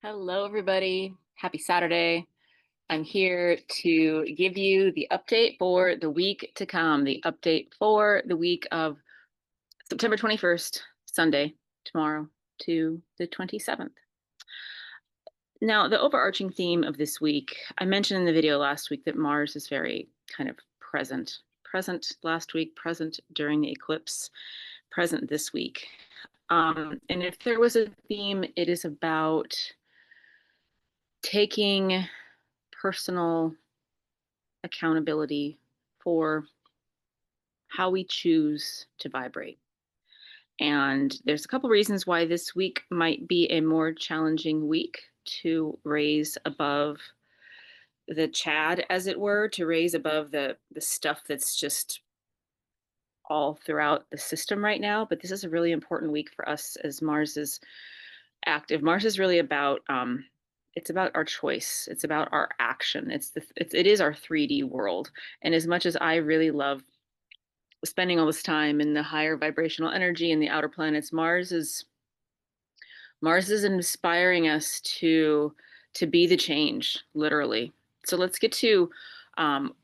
Hello, everybody. Happy Saturday. I'm here to give you the update for the week to come, the update for the week of September 21st, Sunday, tomorrow, to the 27th. Now, the overarching theme of this week, I mentioned in the video last week that Mars is very kind of present. Present last week, present during the eclipse, present this week. And if there was a theme, it is about taking personal accountability for how we choose to vibrate. And there's a couple reasons why this week might be a more challenging week to raise above the Chad, as it were, to raise above the stuff that's just all throughout the system right now. But this is a really important week for us as Mars is active. Mars is really about it's about our choice. It's about our action. It is our 3D world. And as much as I really love spending all this time in the higher vibrational energy and the outer planets, Mars is inspiring us to be the change, literally. So let's get to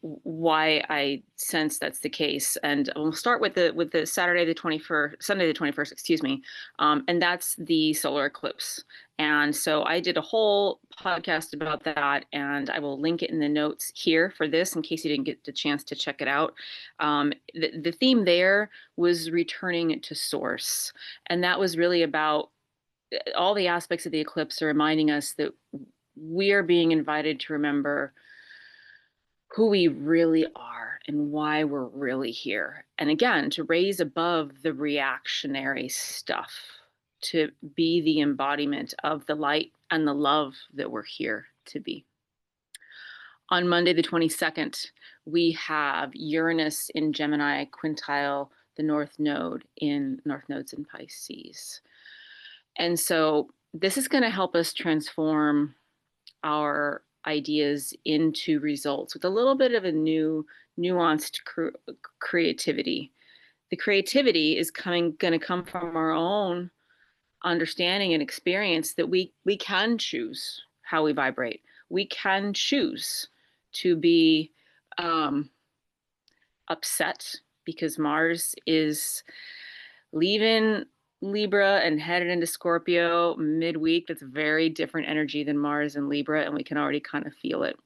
why I sense that's the case, and we'll start with the Saturday the 21st, Sunday the 21st, excuse me, and that's the solar eclipse. And so I did a whole podcast about that, and I will link it in the notes here for this in case you didn't get the chance to check it out. The theme there was returning to source, and that was really about all the aspects of the eclipse are reminding us that we are being invited to remember who we really are and why we're really here. And again, to raise above the reactionary stuff, to be the embodiment of the light and the love that we're here to be. On Monday, the 22nd, we have Uranus in Gemini quintile the North Node's in Pisces. And so this is going to help us transform our ideas into results with a little bit of a new nuanced creativity. The creativity is going to come from our own understanding and experience that we can choose how we vibrate. We can choose to be upset because Mars is leaving Libra and headed into Scorpio midweek. That's very different energy than Mars and Libra, and we can already kind of feel it.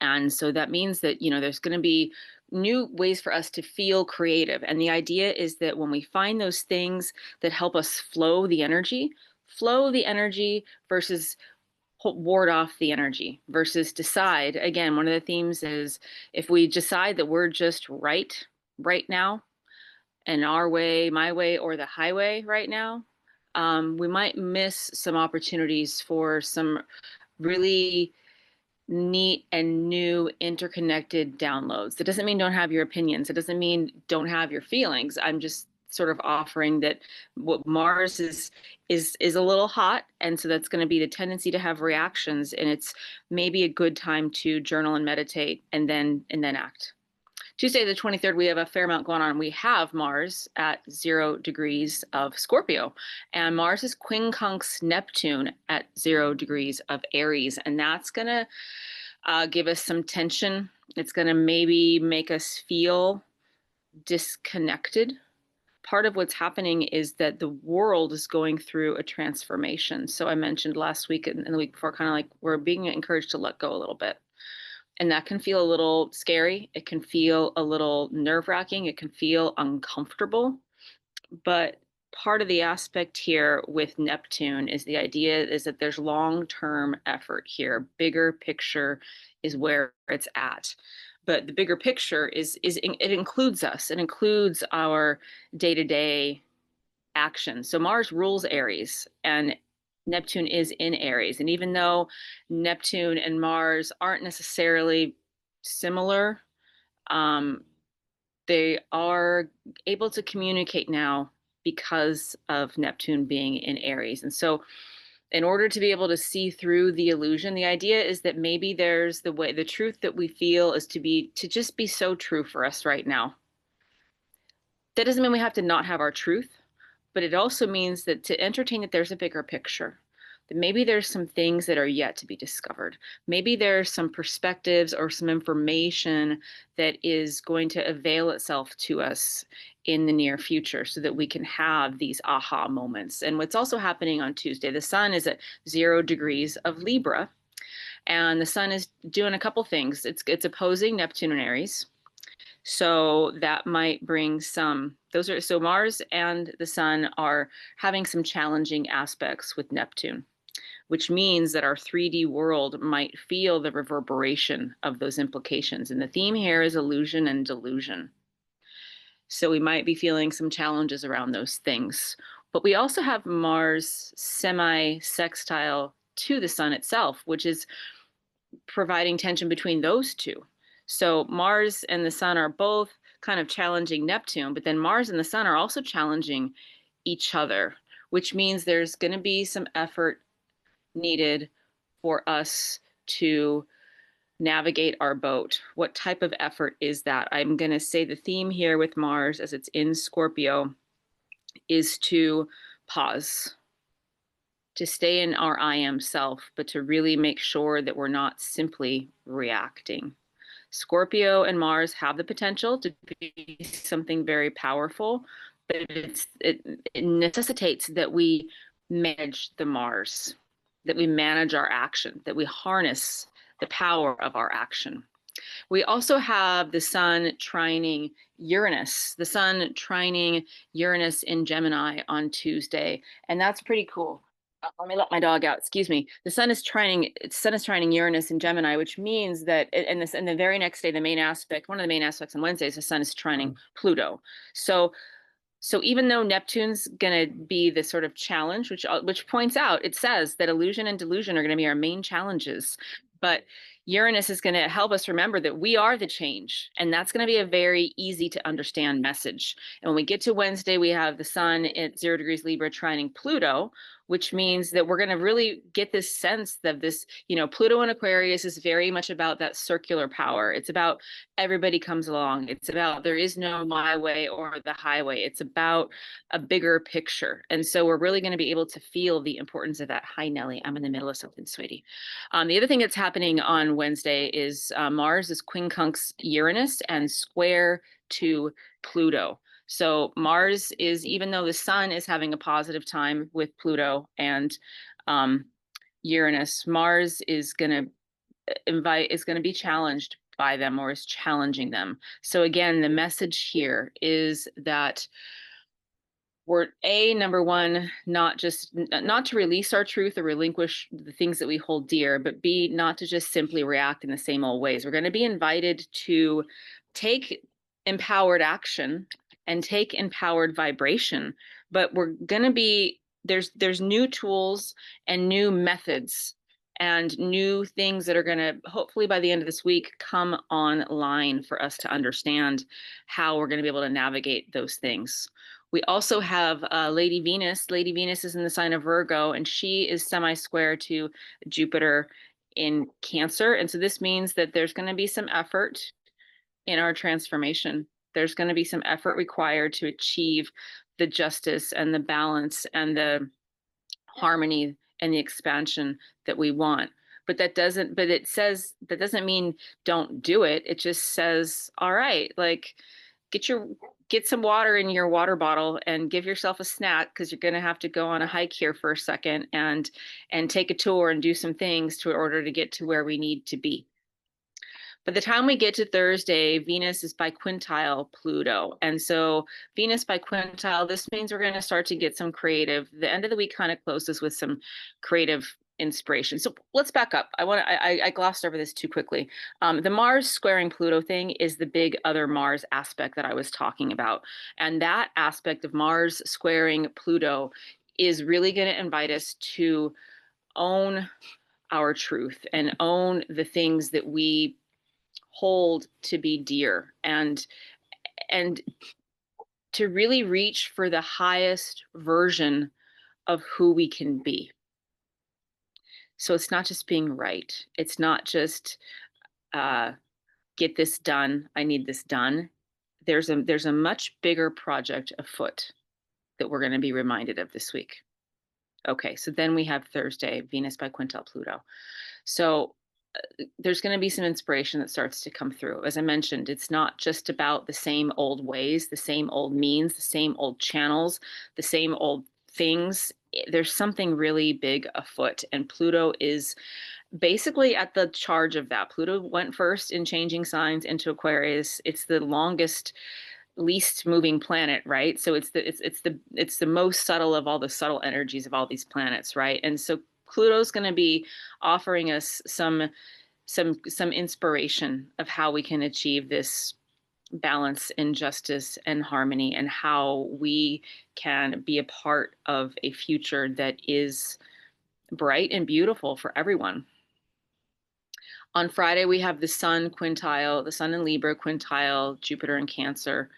And so that means that, there's going to be new ways for us to feel creative. And the idea is that when we find those things that help us flow the energy versus ward off the energy, versus decide. Again, one of the themes is if we decide that we're just right now, and our way, my way, or the highway right now, we might miss some opportunities for some really neat and new interconnected downloads. That doesn't mean don't have your opinions. It doesn't mean don't have your feelings. I'm just sort of offering that what Mars is a little hot, and so that's going to be the tendency to have reactions, and it's maybe a good time to journal and meditate and then act. Tuesday, the 23rd, we have a fair amount going on. We have Mars at 0 degrees of Scorpio, and Mars is quincunx Neptune at 0 degrees of Aries, and that's going to give us some tension. It's going to maybe make us feel disconnected. Part of what's happening is that the world is going through a transformation. So I mentioned last week and the week before, kind of like we're being encouraged to let go a little bit. And that can feel a little scary. It can feel a little nerve-wracking. It can feel uncomfortable. But part of the aspect here with Neptune is the idea is that there's long-term effort here. Bigger picture is where it's at. But the bigger picture is it includes us. It includes our day-to-day action. So Mars rules Aries, and Neptune is in Aries. And even though Neptune and Mars aren't necessarily similar, they are able to communicate now because of Neptune being in Aries. And so in order to be able to see through the illusion, the idea is that maybe there's the truth that we feel is to just be so true for us right now. That doesn't mean we have to not have our truth, but it also means that to entertain that there's a bigger picture. that maybe there's some things that are yet to be discovered. Maybe there's some perspectives or some information that is going to avail itself to us in the near future so that we can have these aha moments. And what's also happening on Tuesday, the sun is at 0 degrees of Libra, and the sun is doing a couple things. It's opposing Neptune and Aries. So that might bring some, those are, so Mars and the sun are having some challenging aspects with Neptune, which means that our 3D world might feel the reverberation of those implications. And the theme here is illusion and delusion. So we might be feeling some challenges around those things. But we also have Mars semi-sextile to the sun itself, which is providing tension between those two. So Mars and the sun are both kind of challenging Neptune, but then Mars and the sun are also challenging each other, which means there's going to be some effort needed for us to navigate our boat. What type of effort is that? I'm going to say the theme here with Mars, as it's in Scorpio, is to pause, to stay in our I am self, but to really make sure that we're not simply reacting. Scorpio and Mars have the potential to be something very powerful, but it necessitates that we manage the Mars, that we manage our action, that we harness the power of our action. We also have the sun trining Uranus, the sun trining Uranus in Gemini on Tuesday, and that's pretty cool. Let me let my dog out. Excuse me. The sun is trining Uranus in Gemini, which means that and the very next day, the main aspect, one of the main aspects on Wednesday is the sun is trining Pluto. So even though Neptune's going to be the sort of challenge, which points out, it says that illusion and delusion are going to be our main challenges, but Uranus is going to help us remember that we are the change, and that's going to be a very easy to understand message. And when we get to Wednesday, we have the sun at 0 degrees Libra trining Pluto, which means that we're going to really get this sense that this, Pluto in Aquarius is very much about that circular power. It's about everybody comes along. It's about there is no my way or the highway. It's about a bigger picture. And so we're really going to be able to feel the importance of that. Hi, Nellie. I'm in the middle of something, sweetie. The other thing that's happening on Wednesday is Mars is quincunx Uranus and square to Pluto. So Mars is, even though the sun is having a positive time with Pluto and Uranus, Mars is going to be challenged by them, or is challenging them. So again, the message here is that we're number one, not to release our truth or relinquish the things that we hold dear, but B, not to just simply react in the same old ways. We're going to be invited to take empowered action and take empowered vibration, but we're going to be there's new tools and new methods and new things that are going to, hopefully by the end of this week, come online for us to understand how we're going to be able to navigate those things. We also have Lady Venus. Lady Venus is in the sign of Virgo, and she is semi-square to Jupiter in Cancer. And so this means that there's going to be some effort in our transformation. There's going to be some effort required to achieve the justice and the balance and the harmony and the expansion that we want. But that doesn't mean don't do it. It just says, all right, like get some water in your water bottle and give yourself a snack, because you're going to have to go on a hike here for a second and take a tour and do some things in order to get to where we need to be. By the time we get to Thursday, Venus is biquintile Pluto. And so Venus biquintile, this means we're going to start to get some creative. The end of the week kind of closes with some creative inspiration. So let's back up. I glossed over this too quickly. The Mars squaring Pluto thing is the big other Mars aspect that I was talking about. And that aspect of Mars squaring Pluto is really going to invite us to own our truth and own the things that we hold to be dear, and to really reach for the highest version of who we can be. So it's not just being right. It's not just get this done. I need this done. There's a much bigger project afoot that we're going to be reminded of this week. Okay, so then we have Thursday, Venus by quintile Pluto. So there's going to be some inspiration that starts to come through. As I mentioned, it's not just about the same old ways, the same old means, the same old channels, the same old things. There's something really big afoot, and Pluto is basically at the charge of that. Pluto went first in changing signs into Aquarius. It's the longest, least moving planet, right? So it's the most subtle of all the subtle energies of all these planets, right? And so Pluto's going to be offering us some inspiration of how we can achieve this balance and justice and harmony, and how we can be a part of a future that is bright and beautiful for everyone. On Friday, we have the Sun quintile, the Sun in Libra quintile, Jupiter in Cancer.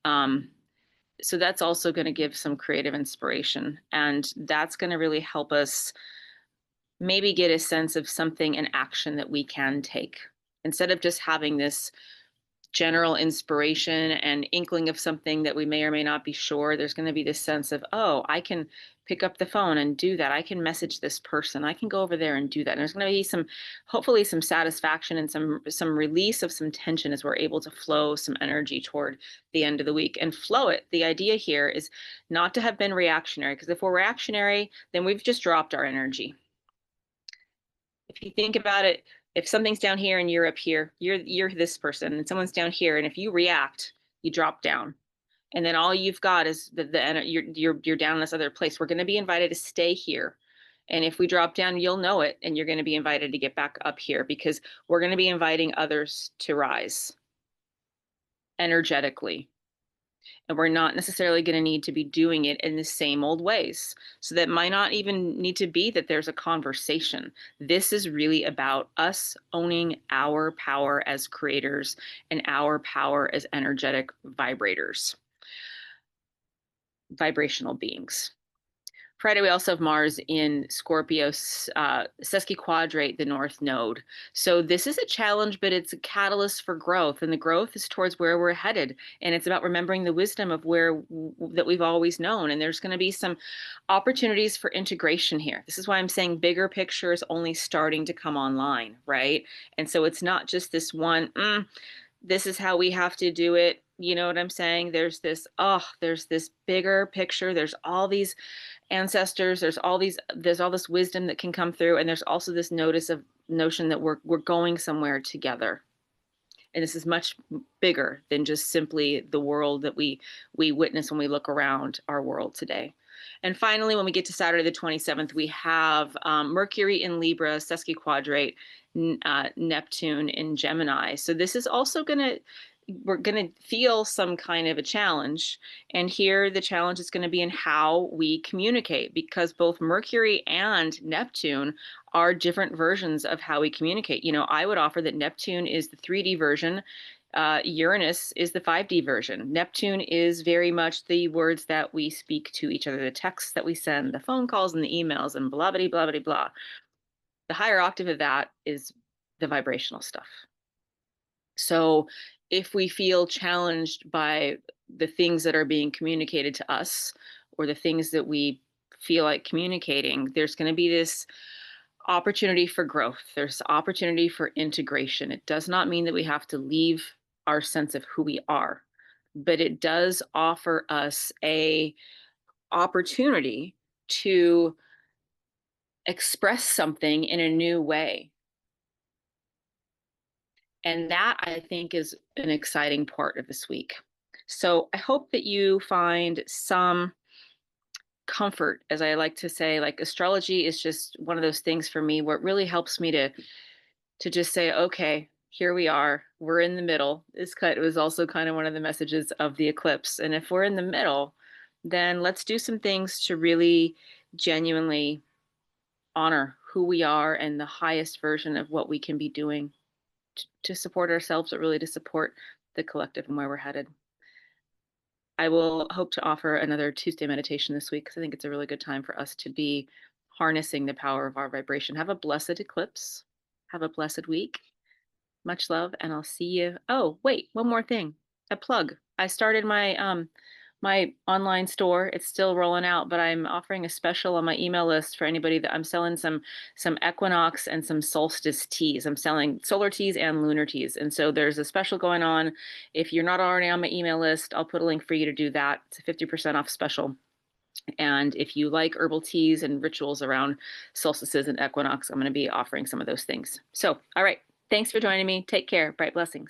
Um, so that's also going to give some creative inspiration, and that's going to really help us maybe get a sense of something in action that we can take instead of just having this general inspiration and inkling of something that we may or may not be sure. There's going to be this sense of, oh, I can pick up the phone and do that. I can message this person. I can go over there and do that. And there's going to be some, hopefully some satisfaction and some release of some tension as we're able to flow some energy toward the end of the week and flow it. The idea here is not to have been reactionary, because if we're reactionary, then we've just dropped our energy. If you think about it, if something's down here and you're up here, you're this person, and someone's down here, and if you react, you drop down, and then all you've got is you're down in this other place. We're going to be invited to stay here, and if we drop down, you'll know it, and you're going to be invited to get back up here, because we're going to be inviting others to rise energetically. And we're not necessarily going to need to be doing it in the same old ways. So that might not even need to be that there's a conversation. This is really about us owning our power as creators and our power as energetic vibrators, vibrational beings. Friday, we also have Mars in Scorpio, sesquiquadrate the North Node. So this is a challenge, but it's a catalyst for growth, and the growth is towards where we're headed. And it's about remembering the wisdom of that we've always known. And there's going to be some opportunities for integration here. This is why I'm saying bigger picture is only starting to come online, right? And so it's not just this one, this is how we have to do it. You know what I'm saying? There's this bigger picture. There's all these ancestors, there's all this wisdom that can come through, and there's also this notion that we're going somewhere together, and this is much bigger than just simply the world that we witness when we look around our world today. And finally, when we get to Saturday the 27th, we have Mercury in Libra sesquiquadrate Neptune in Gemini. So this is also we're going to feel some kind of a challenge. And here the challenge is going to be in how we communicate, because both Mercury and Neptune are different versions of how we communicate. You know, I would offer that Neptune is the 3D version. Uranus is the 5D version. Neptune is very much the words that we speak to each other, the texts that we send, the phone calls and the emails and blah, blah, blah, blah, blah. The higher octave of that is the vibrational stuff. So if we feel challenged by the things that are being communicated to us, or the things that we feel like communicating, there's going to be this opportunity for growth. There's opportunity for integration. It does not mean that we have to leave our sense of who we are, but it does offer us a opportunity to express something in a new way. And that, I think, is an exciting part of this week. So I hope that you find some comfort, as I like to say. Like, astrology is just one of those things for me where it really helps me to just say, okay, here we are. We're in the middle. It was also kind of one of the messages of the eclipse. And if we're in the middle, then let's do some things to really genuinely honor who we are and the highest version of what we can be doing to support ourselves, but really to support the collective and where we're headed. I will hope to offer another Tuesday meditation this week, because I think it's a really good time for us to be harnessing the power of our vibration. Have a blessed eclipse. Have a blessed week. Much love, and I'll see you. Oh, wait, one more thing. A plug. I started my My online store, it's still rolling out, but I'm offering a special on my email list for anybody that I'm selling some equinox and some solstice teas. I'm selling solar teas and lunar teas. And so there's a special going on. If you're not already on my email list, I'll put a link for you to do that. It's a 50% off special. And if you like herbal teas and rituals around solstices and equinox, I'm going to be offering some of those things. So, all right. Thanks for joining me. Take care. Bright blessings.